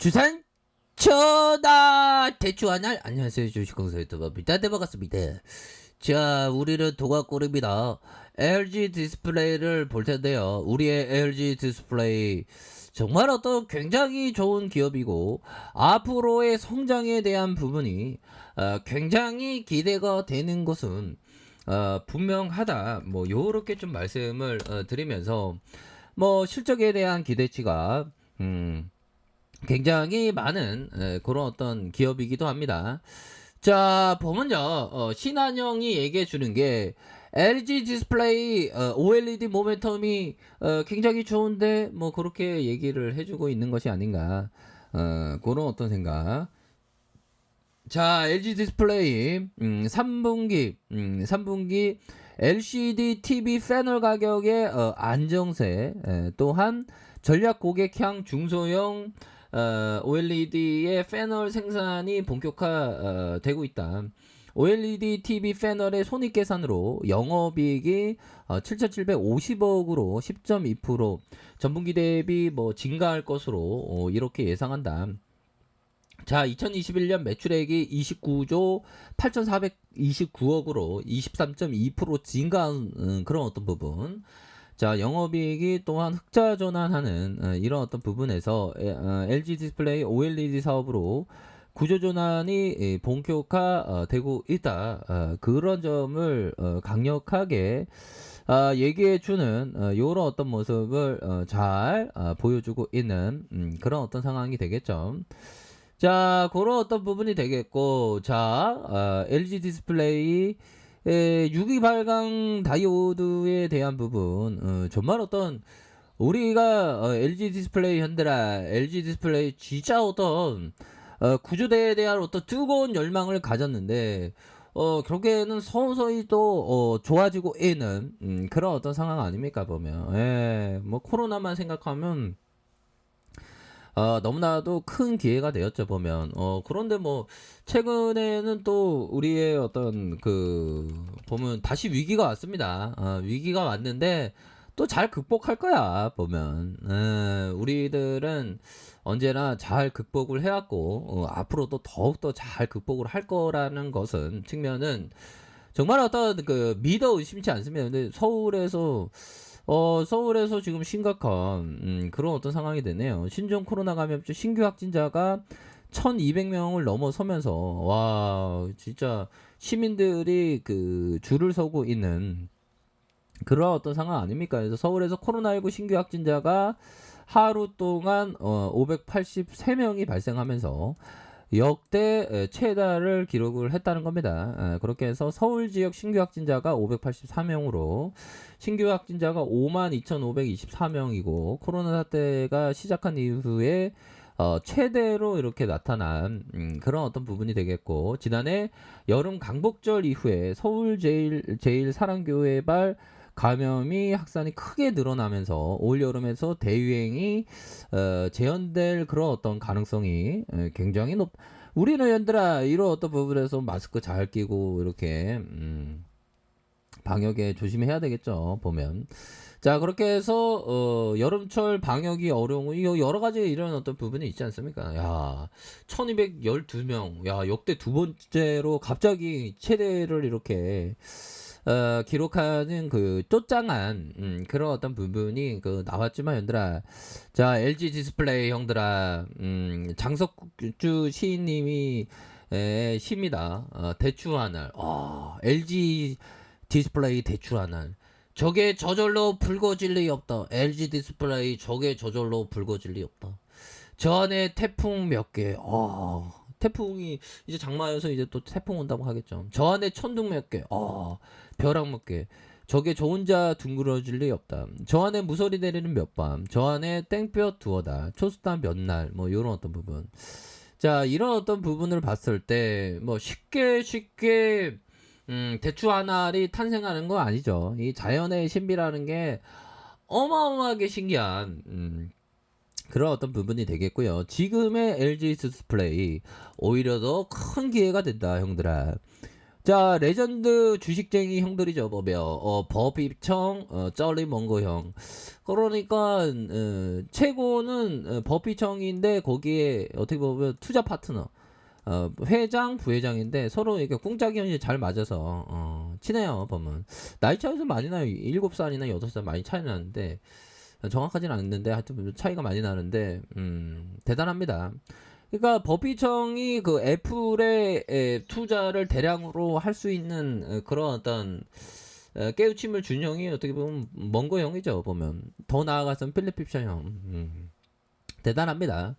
주산 천하 대추한 날 안녕하세요 주식공사 유튜버입니다. 네 반갑습니다. 자 우리는 도가꼬리입니다. LG 디스플레이를 볼 텐데요. 우리의 LG 디스플레이 정말 어떤 굉장히 좋은 기업이고 앞으로의 성장에 대한 부분이 굉장히 기대가 되는 것은 분명하다. 뭐 요렇게 좀 말씀을 드리면서 뭐 실적에 대한 기대치가 굉장히 많은 그런 어떤 기업이기도 합니다. 자, 보면요. 신한영이 얘기해 주는 게 LG 디스플레이 OLED 모멘텀이 굉장히 좋은데 뭐 그렇게 얘기를 해주고 있는 것이 아닌가. 그런 어떤 생각. 자, LG 디스플레이 3분기 LCD TV 패널 가격의 안정세, 또한 전략 고객향 중소형 OLED의 패널 생산이 본격화되고 있다. OLED TV 패널의 손익계산으로 영업이익이 7,750억으로 10.2% 전분기 대비 뭐 증가할 것으로 이렇게 예상한다. 자, 2021년 매출액이 29조 8,429억으로 23.2% 증가한 그런 어떤 부분. 자, 영업이익이 또한 흑자 전환하는 이런 어떤 부분에서 LG 디스플레이 OLED 사업으로 구조 전환이 본격화되고 있다. 그런 점을 강력하게 얘기해주는 이런 어떤 모습을 잘 보여주고 있는 그런 어떤 상황이 되겠죠. 자, 그런 어떤 부분이 되겠고, 자, LG 디스플레이 6기 발광 다이오드에 대한 부분, 정말 어떤 우리가 LG 디스플레이 현대라 LG 디스플레이 진짜 어떤 구조대에 대한 어떤 뜨거운 열망을 가졌는데 결국에는 서서히 또 좋아지고 있는 그런 어떤 상황 아닙니까 보면. 예, 뭐 코로나만 생각하면 너무나도 큰 기회가 되었죠, 보면. 그런데 뭐, 최근에는 또 우리의 어떤 보면 다시 위기가 왔습니다. 위기가 왔는데, 또 잘 극복할 거야, 보면. 우리들은 언제나 잘 극복을 해왔고, 앞으로도 더욱더 잘 극복을 할 거라는 것은, 측면은, 정말 어떤 믿어 의심치 않습니다. 근데 서울에서 지금 심각한 그런 어떤 상황이 되네요. 신종 코로나 감염증 신규 확진자가 1200명을 넘어서면서 와 진짜 시민들이 줄을 서고 있는 그런 어떤 상황 아닙니까? 그래서 서울에서 코로나19 신규 확진자가 하루 동안 583명이 발생하면서 역대 최다를 기록을 했다는 겁니다. 그렇게 해서 서울 지역 신규 확진자가 584명으로 신규 확진자가 52,524명이고 코로나 사태가 시작한 이후에 최대로 이렇게 나타난 그런 어떤 부분이 되겠고, 지난해 여름 강복절 이후에 서울 제일 사랑교회발 감염이 확산이 크게 늘어나면서 올 여름에서 대유행이 재현될 그런 어떤 가능성이 굉장히 우리는 연들아 이런 어떤 부분에서 마스크 잘 끼고 이렇게 방역에 조심해야 되겠죠 보면. 자, 그렇게 해서 여름철 방역이 어려운 여러 가지 이런 어떤 부분이 있지 않습니까? 야, 1212명, 야, 역대 두 번째로 갑자기 최대를 이렇게 기록하는 쪼짱한 그런 어떤 부분이 나왔지만 연들아, 자, LG 디스플레이 형들아, 장석주 시인님이 시입니다. 대추 하늘, LG 디스플레이 대추 하늘. 저게 저절로 붉어질 리 없다. LG 디스플레이 저게 저절로 붉어질 리 없다. 저 안에 태풍 몇 개. 태풍이 이제 장마여서 이제 또 태풍 온다고 하겠죠. 저 안에 천둥 몇 개. 벼락 몇 개. 저게 저 혼자 둥그러질 리 없다. 저 안에 무서리 내리는 몇 밤. 저 안에 땡볕 두어 달. 초스타 몇 날. 뭐 이런 어떤 부분. 자, 이런 어떤 부분을 봤을 때 뭐 쉽게 대추 하나리 탄생하는 거 아니죠. 이 자연의 신비라는 게 어마어마하게 신기한 그런 어떤 부분이 되겠고요. 지금의 LG 디스플레이 오히려 더 큰 기회가 된다, 형들아. 자, 레전드 주식쟁이 형들이죠, 보면. 버피청, 쩔리먼거 형. 그러니까, 최고는 버피청인데, 거기에 어떻게 보면 투자 파트너. 회장, 부회장인데, 서로 이렇게 꿍짝이 현실 잘 맞아서, 친해요, 보면. 나이 차이도 많이 나요. 7살이나 8살 많이 차이 나는데, 정확하지는 않는데, 하여튼 차이가 많이 나는데, 대단합니다. 그러니까 버피청이 그 애플의 투자를 대량으로 할 수 있는 그런 어떤 깨우침을 준 형이 어떻게 보면 먼거 형이죠. 보면 더 나아가서는 필립 핍션 형. 대단합니다.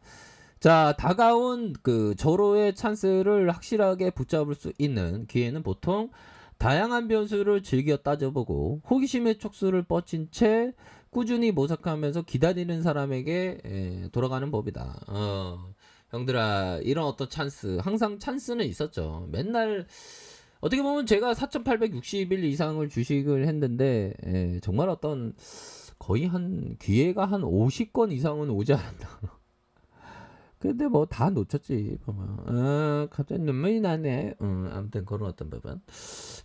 자, 다가온 그 절호의 찬스를 확실하게 붙잡을 수 있는 기회는 보통 다양한 변수를 즐겨 따져보고 호기심의 촉수를 뻗친 채 꾸준히 모색하면서 기다리는 사람에게 돌아가는 법이다. 형들아, 이런 어떤 찬스, 항상 찬스는 있었죠. 맨날 어떻게 보면 제가 4,860일 이상을 주식을 했는데 정말 어떤 거의 한 기회가 한 50건 이상은 오지 않았나. 근데 뭐 다 놓쳤지 보면. 갑자기 눈물이 나네. 아무튼 그런 어떤 부분.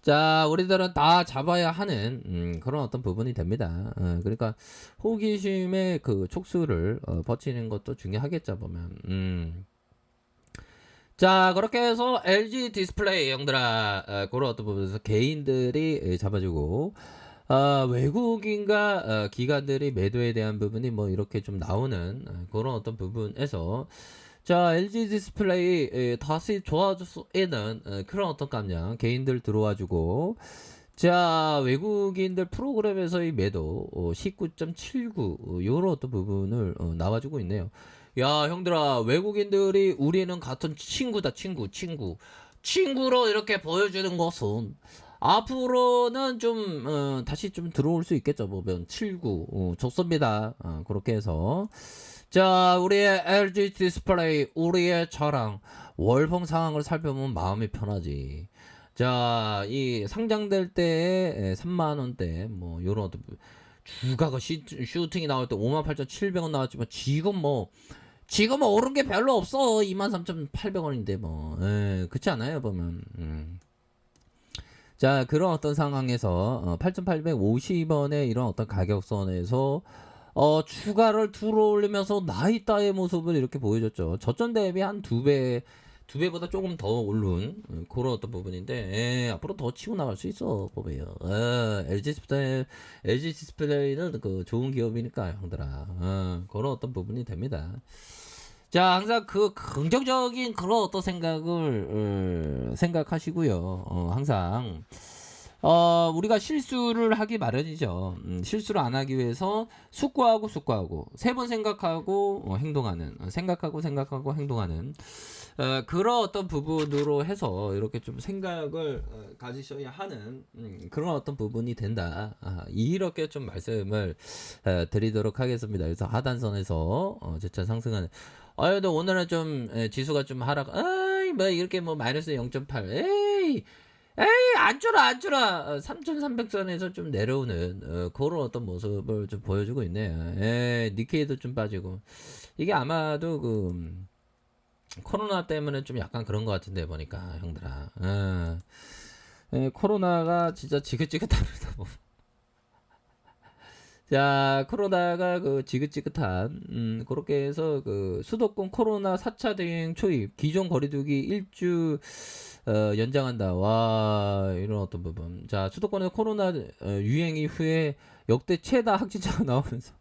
자, 우리들은 다 잡아야 하는 그런 어떤 부분이 됩니다. 그러니까 호기심의 그 촉수를 버티는 것도 중요하겠죠 보면. 자, 그렇게 해서 LG 디스플레이 형들아, 그런 어떤 부분에서 개인들이 잡아주고 외국인과 기관들이 매도에 대한 부분이 뭐 이렇게 좀 나오는 그런 어떤 부분에서 자, LG 디스플레이 다시 좋아질 수 있는 그런 어떤 감량 개인들 들어와주고 자, 외국인들 프로그램에서의 매도 19.79 요런 어떤 부분을 나와주고 있네요. 야, 형들아, 외국인들이 우리는 같은 친구다, 친구로 이렇게 보여주는 것은 앞으로는 좀 다시 좀 들어올 수 있겠죠. 보면 79 좋습니다. 그렇게 해서 자, 우리의 LG 디스플레이 우리의 자랑 월봉 상황을 살펴보면 마음이 편하지. 자, 이 상장될 때에 3만 원대 뭐 요런 어떤 주가가 슈팅이 나올 때 58,700원 나왔지만 지금 오른 게 별로 없어. 23,800원인데 뭐. 그렇지 않아요, 보면. 자, 그런 어떤 상황에서 8,850원의 이런 어떤 가격선에서 추가를 들어올리면서 나이따의 모습을 이렇게 보여줬죠. 저점 대비 한 두 배보다 조금 더 오른 그런 어떤 부분인데 앞으로 더 치고 나갈 수 있어 보배요. LG 디스플레이는 그 좋은 기업이니까 형들아 그런 어떤 부분이 됩니다. 자, 항상 그 긍정적인 그런 어떤 생각을 생각하시고요. 항상 우리가 실수를 하기 마련이죠. 실수를 안 하기 위해서 숙고하고 세 번 생각하고 행동하는 생각하고 행동하는 그런 어떤 부분으로 해서 이렇게 좀 생각을 가지셔야 하는 그런 어떤 부분이 된다. 이렇게 좀 말씀을 드리도록 하겠습니다. 그래서 하단선에서 재차 상승하는 근데 오늘은 좀 지수가 좀 하락 뭐 이렇게 뭐 마이너스 0.8 에이 안 줄어 3,300선에서 좀 내려오는 그런 어떤 모습을 좀 보여주고 있네요. 니케이도 좀 빠지고 이게 아마도 그 코로나 때문에 좀 약간 그런 것 같은데 보니까 형들아 코로나가 진짜 지긋지긋합니다. 자, 코로나가 그 지긋지긋한 그렇게 해서 그 수도권 코로나 4차 대응 초입 기존 거리두기 일주 연장한다. 와, 이런 어떤 부분. 자, 수도권에서 코로나 유행 이후에 역대 최다 확진자가 나오면서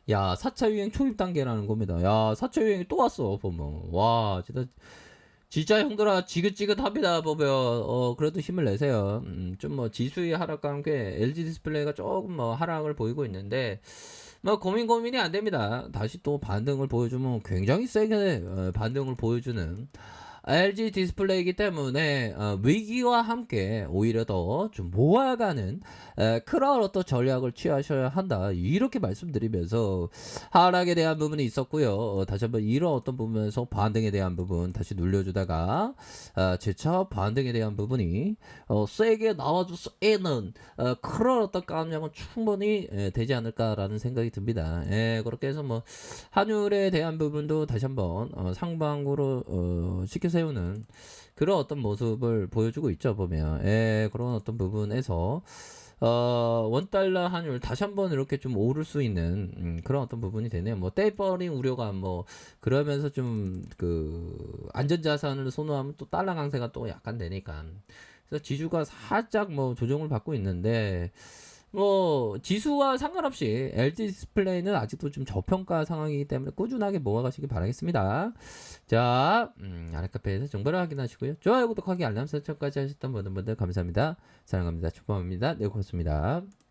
야, 4차 유행 초입 단계라는 겁니다. 야, 4차 유행이 또 왔어, 보면. 와, 진짜 형들아 지긋지긋합니다 보면 그래도 힘을 내세요. 좀 뭐 지수의 하락과 함께 LG 디스플레이가 조금 뭐 하락을 보이고 있는데 뭐 고민이 안 됩니다. 다시 또 반등을 보여주면 굉장히 세게 반등을 보여주는 LG 디스플레이이기 때문에 위기와 함께 오히려 더 좀 모아가는 그런 어떤 전략을 취하셔야 한다. 이렇게 말씀드리면서 하락에 대한 부분이 있었고요. 다시 한번 이런 어떤 부분에서 반등에 대한 부분 다시 눌려주다가 재차 반등에 대한 부분이 세게 나와줄 수 있는 그런 어떤 감량은 충분히 되지 않을까라는 생각이 듭니다. 그렇게 해서 뭐 환율에 대한 부분도 다시 한번 상방으로 시켜서 세우는 그런 어떤 모습을 보여주고 있죠, 보면. 예, 그런 어떤 부분에서 원달러 환율 다시 한번 이렇게 좀 오를 수 있는 그런 어떤 부분이 되네요. 뭐 테이퍼링 우려가 뭐 그러면서 좀 그 안전자산을 선호하면 또 달러 강세가 또 약간 되니까. 그래서 지수가 살짝 뭐 조정을 받고 있는데 뭐 지수와 상관없이 LG 디스플레이는 아직도 좀 저평가 상황이기 때문에 꾸준하게 모아가시기 바라겠습니다. 자, 아랫카페에서 정보를 확인하시고요. 좋아요, 구독하기, 알람 설정까지 하셨던 모든 분들 감사합니다. 사랑합니다. 축복합니다. 네, 고맙습니다.